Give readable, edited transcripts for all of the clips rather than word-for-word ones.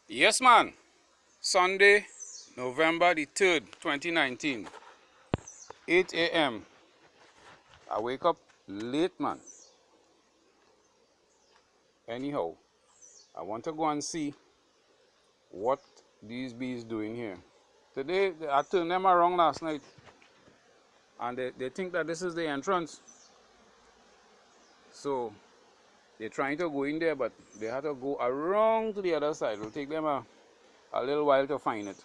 Yes, man. Sunday, November the 3rd, 2019, 8 a.m. I wake up late, man. Anyhow, I want to go and see what these bees doing here. Today, I turned them around last night, and they think that this is the entrance. So, they're trying to go in there, but they have to go around to the other side. It'll take them a little while to find it.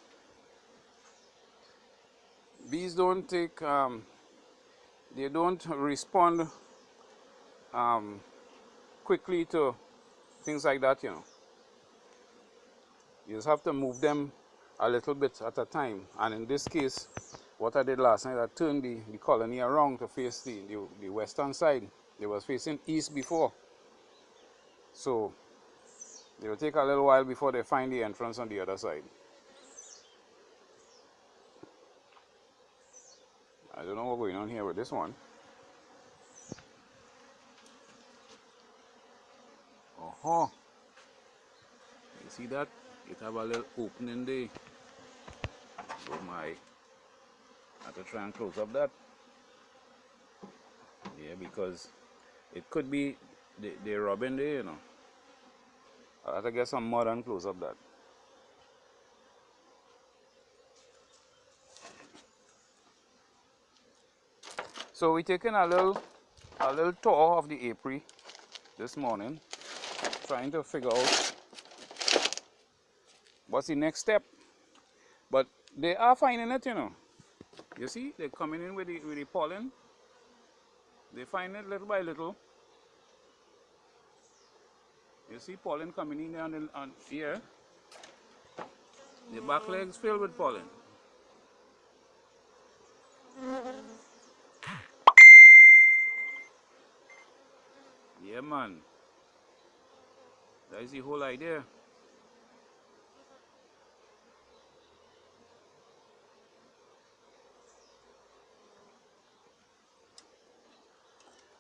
Bees don't take, they don't respond um, quickly to things like that, you know. You just have to move them a little bit at a time. And in this case, what I did last night, I turned the colony around to face the western side. They was facing east before. So it will take a little while before they find the entrance on the other side. I don't know what's going on here with this one. Oh, you see that? It have a little opening there. Oh my. I have to try and close up that. Yeah, because it could be the robin there, you know. I have to get some mud and close up that. So we're taking a little tour of the apiary this morning, trying to figure out what's the next step. But they are finding it, you know. You see, they're coming in with the pollen. They find it little by little. You see pollen coming in on here. The back legs filled with pollen. Yeah, man. That is the whole idea.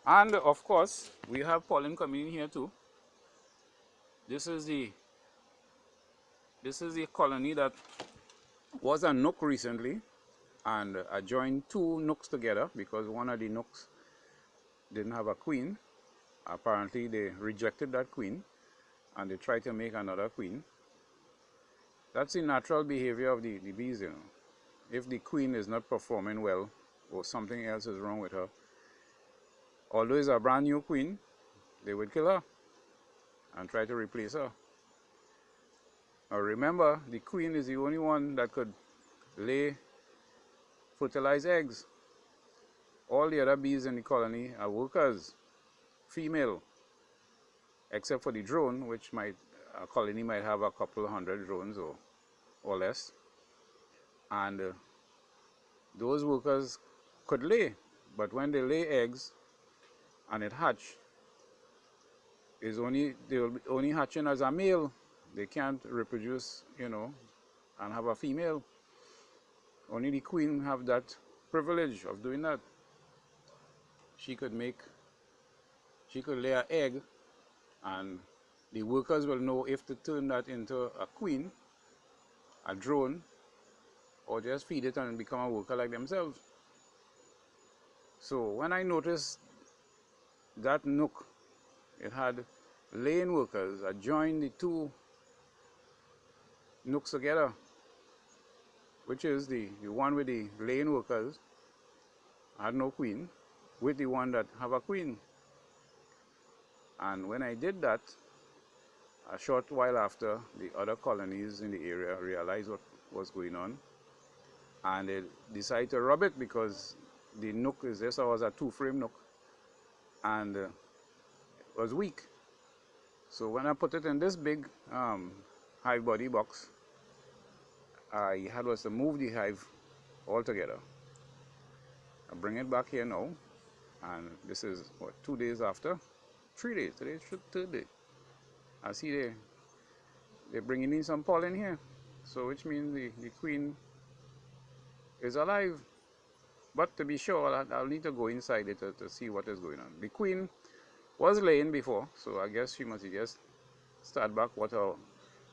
And of course, we have pollen coming in here too. This is the colony that was a nook recently, and I joined two nooks together because one of the nooks didn't have a queen. Apparently they rejected that queen and they tried to make another queen. That's the natural behavior of the bees, you know. If the queen is not performing well or something else is wrong with her, although it's a brand new queen, they would kill her and try to replace her. Now remember, the queen is the only one that could lay fertilized eggs. All the other bees in the colony are workers, female, except for the drone, which a colony might have a couple hundred drones or less. And those workers could lay, but when they lay eggs and it hatch, they will be only hatching as a male. They can't reproduce, you know, and have a female. Only the queen have that privilege of doing that. She could lay an egg, and the workers will know if to turn that into a queen, a drone, or just feed it and become a worker like themselves. So when I noticed that nook, it had laying workers. I joined the two nooks together, which is the one with the laying workers had no queen, with the one that have a queen. And when I did that, a short while after, the other colonies in the area realized what was going on, and they decided to rub it because the nook was a two-frame nook, and it was weak. So when I put it in this big hive body box, I had was to move the hive altogether. I bring it back here now, and this is what, 2 days after, 3 days. Today is the third day. I see they're bringing in some pollen here, so which means the queen is alive. But to be sure, I'll need to go inside it to see what is going on. The queen was laying before, so I guess she must just start back what her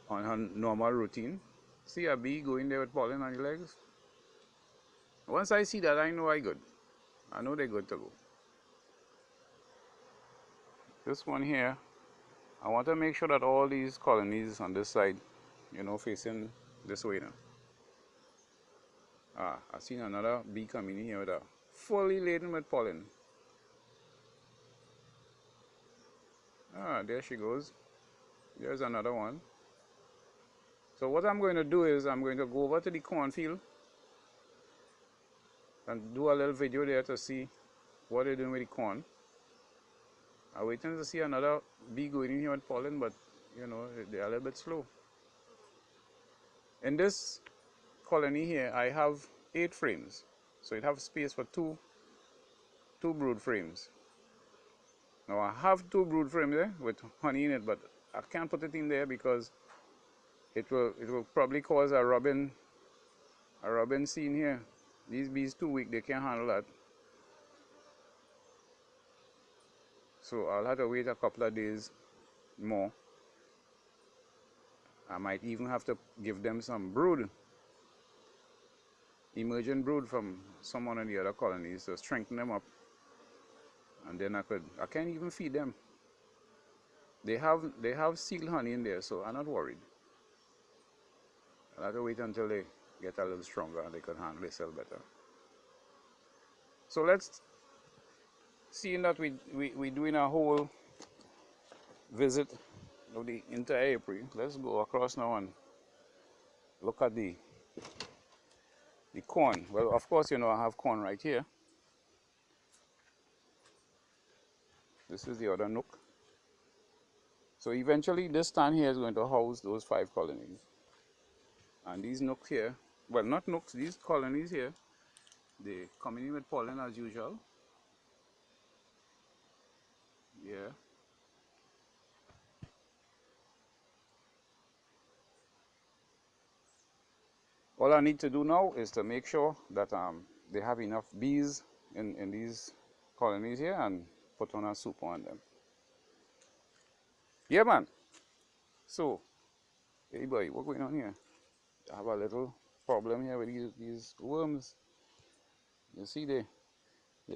on her normal routine. See a bee going there with pollen on the legs? Once I see that, I know I good. I know they're good to go. This one here, I want to make sure that all these colonies on this side, facing this way now. I seen another bee coming in here with a fully laden with pollen. There she goes. There's another one. So what I'm going to do is I'm going to go over to the cornfield and do a little video there to see what they're doing with the corn. I'm waiting to see another bee going in here with pollen, but they're a little bit slow. In this colony here, I have 8 frames, so it have space for two brood frames. Now I have 2 brood frames there with honey in it, but I can't put it in there because it will probably cause a robin scene here. These bees too weak, they can't handle that. So I'll have to wait a couple of days more. I might even have to give them some brood, emergent brood from someone in the other colonies to strengthen them up. And then I can't even feed them. They have sealed honey in there, so I'm not worried. I'll have to wait until they get a little stronger and they can handle themselves better. So let's, seeing that we doing a whole visit of the entire apiary, let's go across now and look at the corn. Well, of course, I have corn right here. This is the other nook. So eventually this stand here is going to house those 5 colonies. And these nooks here, well, not nooks, these colonies here, they come in with pollen as usual. Yeah. All I need to do now is to make sure that they have enough bees in these colonies here and put on a soup on them. Yeah, man. So, hey boy, what's going on here? I have a little problem here with these worms. You see, they're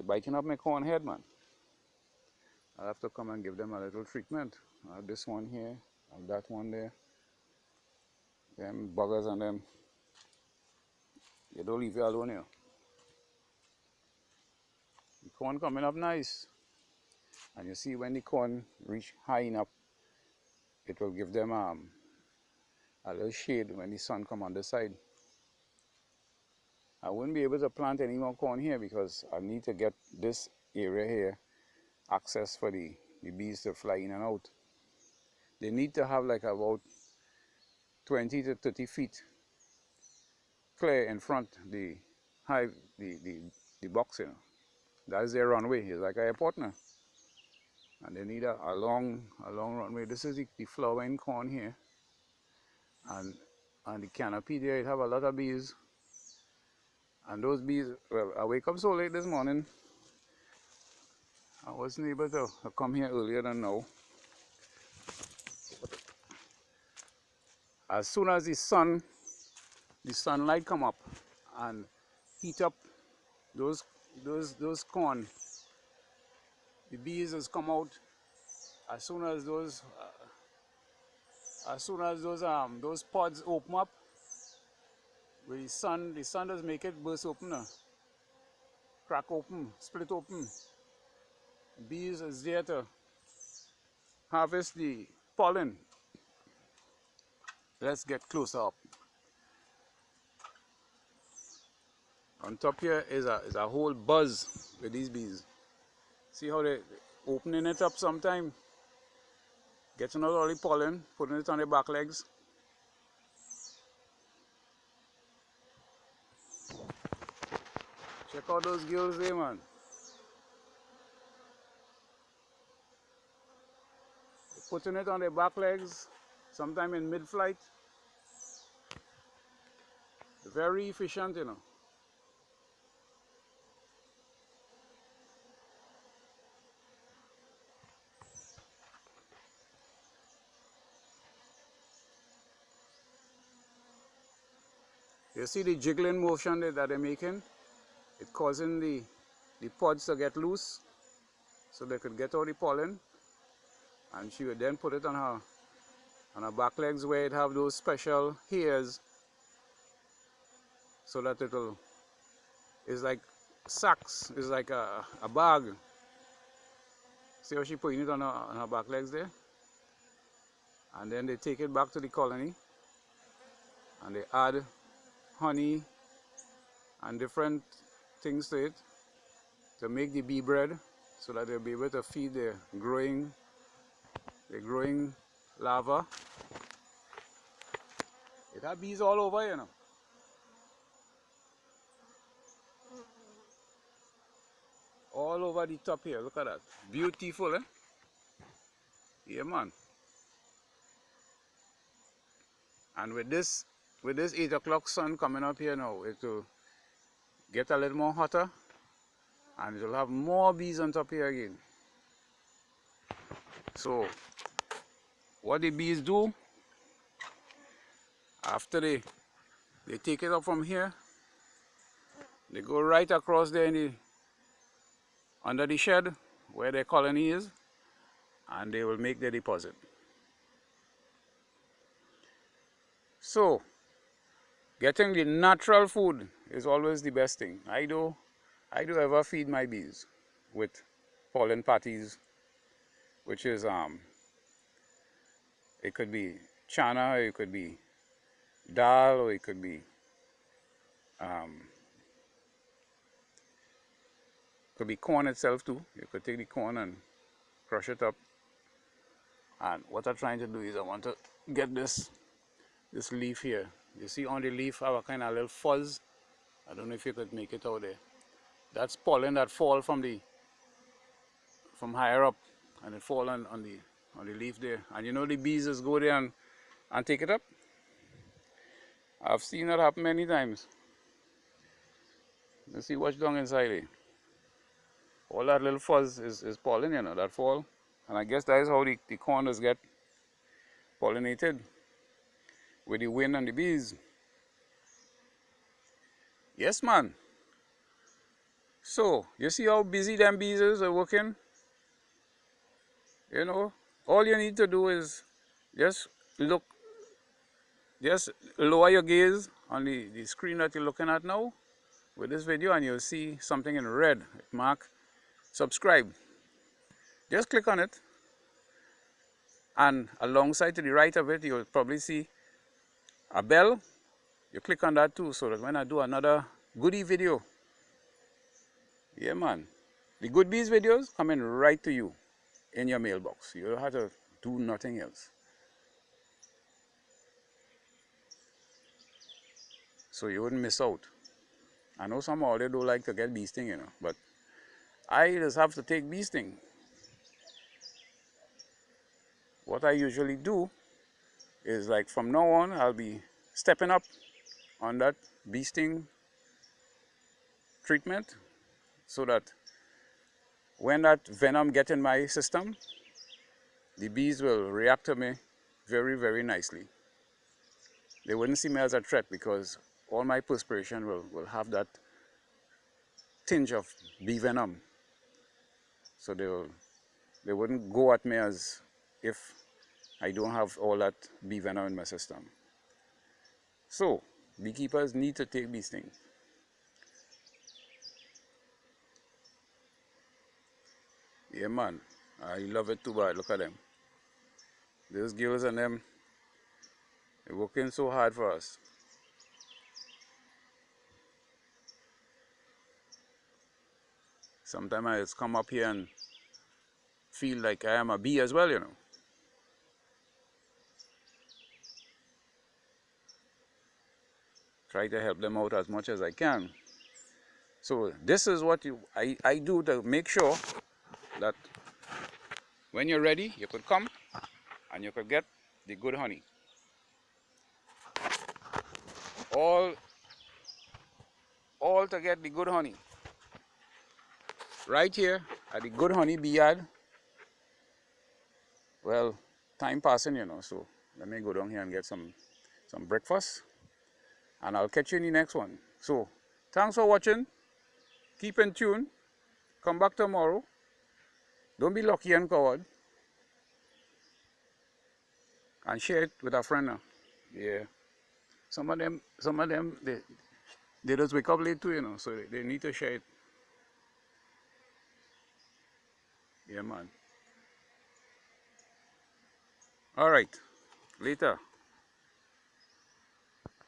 biting up my corn head, man. I'll have to come and give them a little treatment. I have this one here, I have that one there. Them buggers and them. They don't leave you alone here. The corn coming up nice. And you see when the corn reach high enough, it will give them a little shade when the sun come on the side. I wouldn't be able to plant any more corn here because I need to get this area here access for the bees to fly in and out. They need to have like about 20 to 30 feet clear in front the hive, the box, That's their runway. It's like an airport now. And they need a long runway. This is the flowering corn here. And the canopy there, it have a lot of bees. And those bees, well, I wake up so late this morning, I wasn't able to come here earlier than now. As soon as the sunlight come up and heat up those corn, the bees has come out. As soon as those pods open up, with the sun does make it burst open, crack open, split open. Bees is there to harvest the pollen. Let's get closer up. On top here is a whole buzz with these bees. See how they opening it up sometime, getting out all the pollen, putting it on their back legs. Check out those girls there, man. They're putting it on their back legs, sometime in mid-flight. Very efficient, You see the jiggling motion that they're making? It's causing the pods to get loose so they could get all the pollen. And she would then put it on her back legs where it have those special hairs so that it's like sacks, it's like a bag. See how she putting it on her back legs there? And then they take it back to the colony and they add honey and different things to it to make the bee bread so that they'll be able to feed the growing larva. It have bees all over, you know. All over the top here, look at that. Beautiful, eh? Yeah, man. And with this 8 o'clock sun coming up here now, it will get a little more hotter and it will have more bees on top here again. So what the bees do after they take it up from here, they go right across there under the shed where their colony is, and they will make their deposit. So getting the natural food is always the best thing. I do ever feed my bees with pollen patties, which is it could be chana, it could be dal, or it could be corn itself too. You could take the corn and crush it up. And what I'm trying to do is I want to get this leaf here. You see on the leaf have a kind of little fuzz. I don't know if you could make it out there. That's pollen that fall from higher up, and it fall on the leaf there. And you know the bees just go there and take it up. I've seen that happen many times. You see what's down inside there. All that little fuzz is pollen, you know, that fall. And I guess that is how the corn does get pollinated, with the wind and the bees. Yes, man. So, you see how busy them bees are working? You know, all you need to do is just lower your gaze on the screen that you're looking at now with this video, and you'll see something in red. Mark subscribe. Just click on it, and alongside to the right of it, you'll probably see a bell. You click on that too, so that when I do another goodie video, yeah, man, the Good Bees videos coming right to you in your mailbox. You don't have to do nothing else. So you wouldn't miss out. I know some of them don't like to get bee sting, you know, but I just have to take bee sting. What I usually do is, like, from now on, I'll be stepping up on that bee sting treatment so that when that venom gets in my system, the bees will react to me very, very nicely. They wouldn't see me as a threat because all my perspiration will have that tinge of bee venom. So they wouldn't go at me as if I don't have all that bee venom in my system. So beekeepers need to take bee sting. Yeah, man, I love it too bad. Look at them. Those girls and them, they're working so hard for us. Sometimes I just come up here and feel like I am a bee as well, you know. Try to help them out as much as I can. So this is what I do to make sure that when you're ready, you could come and you could get the good honey. All to get the good honey. Right here at the Good Honey Bee Yard. Well, time passing, you know, so let me go down here and get some breakfast. And I'll catch you in the next one. So, thanks for watching. Keep in tune. Come back tomorrow. Don't be lucky and coward. And share it with a friend now. Yeah. Some of them, they just wake up late too, you know, so they need to share it. Yeah, man. All right. Later.